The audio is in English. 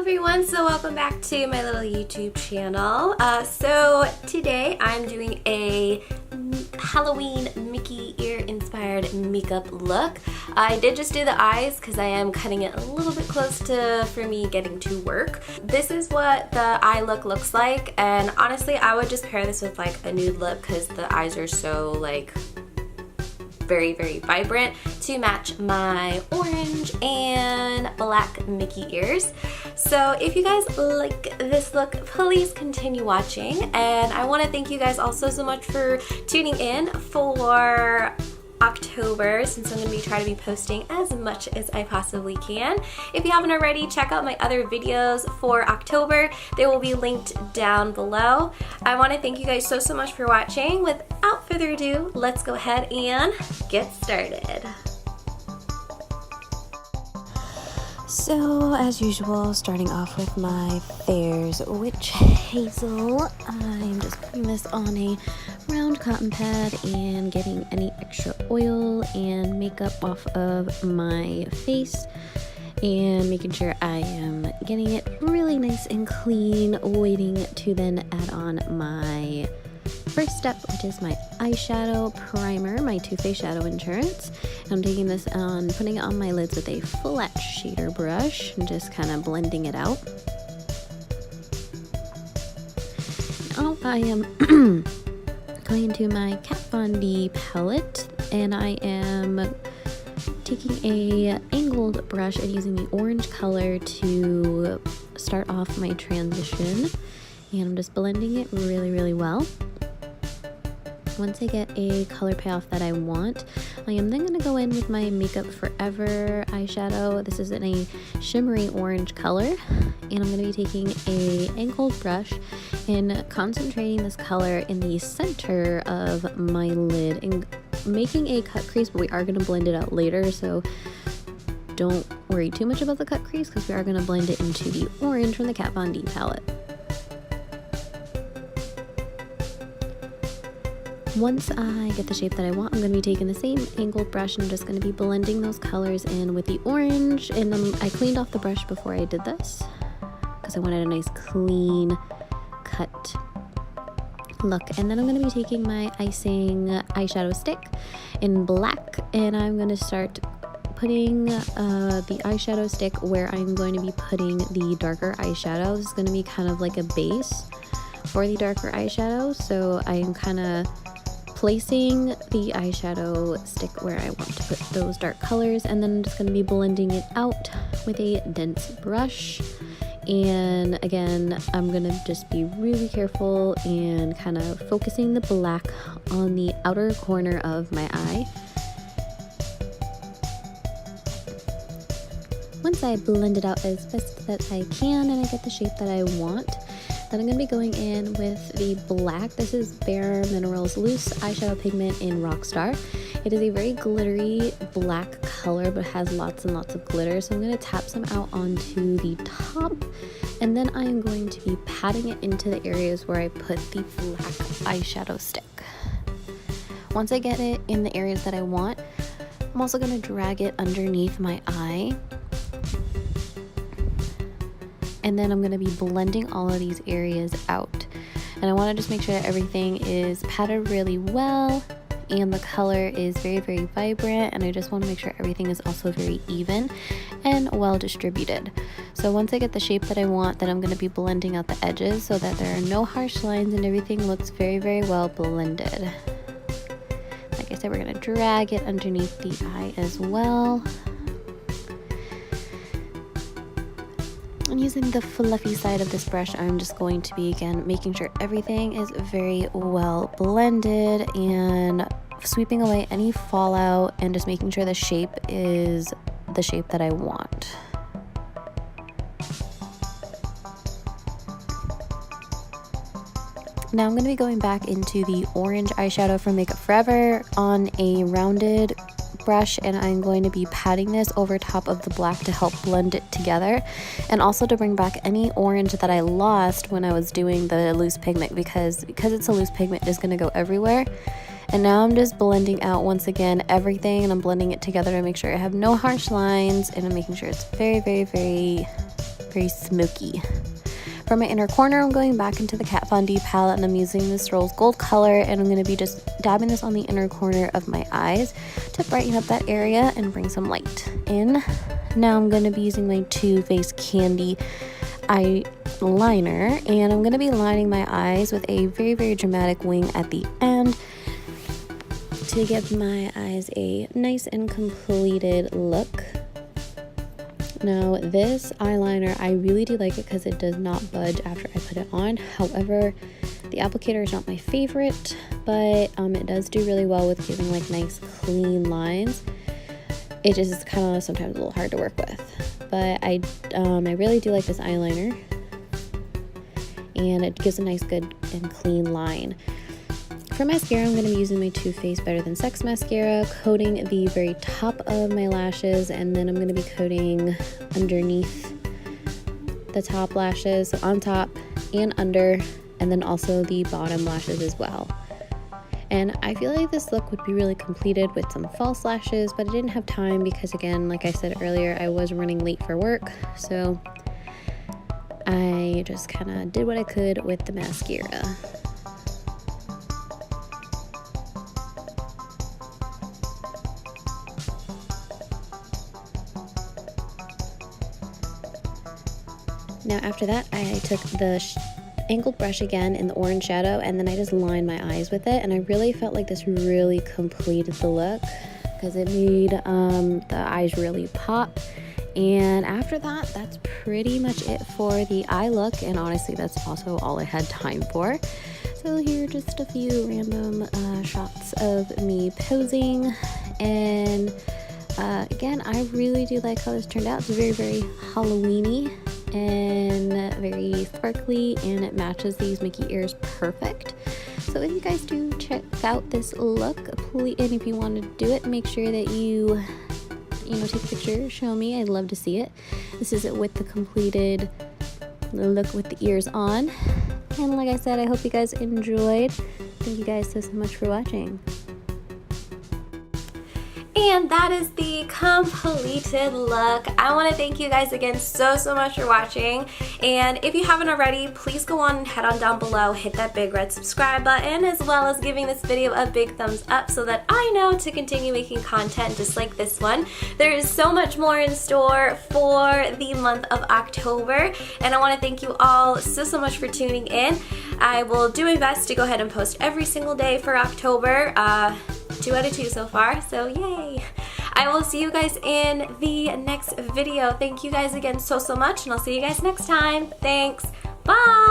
everyone, so welcome back to my little YouTube channel. So today I'm doing a Halloween Mickey ear inspired makeup look. I did just do the eyes because I am cutting it a little bit close to for me getting to work. This is what the eye look looks like, and honestly I would just pair this with like a nude lip because the eyes are so like very vibrant to match my orange and black Mickey ears. So if you guys like this look, please continue watching, and I want to thank you guys also so much for tuning in for October, since I'm going to be trying to be posting as much as I possibly can. If you haven't already, check out my other videos for October. They will be linked down below. I want to thank you guys so much for watching. Without further ado, let's go ahead and get started. So, as usual, starting off with my Thayer's Witch Hazel. I'm just putting this on a round cotton pad and getting any extra oil and makeup off of my face and making sure I am getting it really nice and clean, waiting to then add on my first step, which is my eyeshadow primer, my Too Faced Shadow Insurance. I'm taking this on, putting it on my lids with a flat shader brush and just kind of blending it out. Now I am going into my Kat Von D palette, and I am taking a angled brush and using the orange color to start off my transition, and I'm just blending it really well. Once I get a color payoff that I want, I am then going to go in with my Makeup Forever eyeshadow. This is in a shimmery orange color, and I'm going to be taking a angled brush and concentrating this color in the center of my lid and making a cut crease, but we are going to blend it out later, so don't worry too much about the cut crease because we are going to blend it into the orange from the Kat Von D palette. Once I get the shape that I want, I'm going to be taking the same angled brush and I'm just going to be blending those colors in with the orange. And I cleaned off the brush before I did this because I wanted a nice clean cut look. And then I'm going to be taking my icing eyeshadow stick in black, and I'm going to start putting the eyeshadow stick where I'm going to be putting the darker eyeshadow. This is going to be kind of like a base for the darker eyeshadow, so I am kind of placing the eyeshadow stick where I want to put those dark colors, and then I'm just going to be blending it out with a dense brush. And again, I'm going to just be really careful and kind of focusing the black on the outer corner of my eye. Once I blend it out as best that I can and I get the shape that I want, then I'm going to be going in with the black. This is Bare Minerals Loose Eyeshadow Pigment in Rockstar. It is a very glittery black color, but has lots and lots of glitter. So I'm going to tap some out onto the top, and then I am going to be patting it into the areas where I put the black eyeshadow stick. Once I get it in the areas that I want, I'm also going to drag it underneath my eye. And then I'm going to be blending all of these areas out. And I want to just make sure that everything is patted really well and the color is very vibrant, and I just want to make sure everything is also very even and well distributed. So once I get the shape that I want, then I'm going to be blending out the edges so that there are no harsh lines and everything looks very well blended. Like I said, we're going to drag it underneath the eye as well. And using the fluffy side of this brush, I'm just going to be, again, making sure everything is very well blended and sweeping away any fallout and just making sure the shape is the shape that I want. Now I'm going to be going back into the orange eyeshadow from Makeup Forever on a rounded brush, and I'm going to be patting this over top of the black to help blend it together, and also to bring back any orange that I lost when I was doing the loose pigment, because it's a loose pigment, it's going to go everywhere. And now I'm just blending out once again everything, and I'm blending it together to make sure I have no harsh lines, and I'm making sure it's very very smoky. For my inner corner, I'm going back into the Kat Von D palette, and I'm using this Rose Gold color, and I'm going to be just dabbing this on the inner corner of my eyes to brighten up that area and bring some light in. Now I'm going to be using my Too Faced Candy eyeliner, and I'm going to be lining my eyes with a very, very dramatic wing at the end to give my eyes a nice and completed look. Now this eyeliner, I really do like it because it does not budge after I put it on. However, the applicator is not my favorite, but it does do really well with giving like nice clean lines. It just is kind of sometimes a little hard to work with, but I really do like this eyeliner, and it gives a nice good and clean line. For mascara, I'm going to be using my Too Faced Better Than Sex mascara, coating the very top of my lashes, and then I'm going to be coating underneath the top lashes, so on top and under, and then also the bottom lashes as well. And I feel like this look would be really completed with some false lashes, but I didn't have time because, again, like I said earlier, I was running late for work, so I just kind of did what I could with the mascara. Now after that, I took the angled brush again in the orange shadow, and then I just lined my eyes with it, and I really felt like this really completed the look because it made the eyes really pop. And after that, that's pretty much it for the eye look, and honestly that's also all I had time for. So here are just a few random shots of me posing, and again, I really do like how this turned out. It's very, very Halloween-y and very sparkly, and it matches these Mickey ears perfect. So if you guys do check out this look, please, and if you want to do it, make sure that you take a picture, show me. I'd love to see it. This is it with the completed look with the ears on. And like I said, I hope you guys enjoyed. Thank you guys so much for watching. And that is the completed look. I want to thank you guys again so much for watching. And if you haven't already, please go on and head on down below, hit that big red subscribe button, as well as giving this video a big thumbs up so that I know to continue making content just like this one. There is so much more in store for the month of October, and I want to thank you all so much for tuning in. I will do my best to go ahead and post every single day for October. 2 out of 2 so far, so yay! I will see you guys in the next video. Thank you guys again so much, and I'll see you guys next time. Thanks. Bye!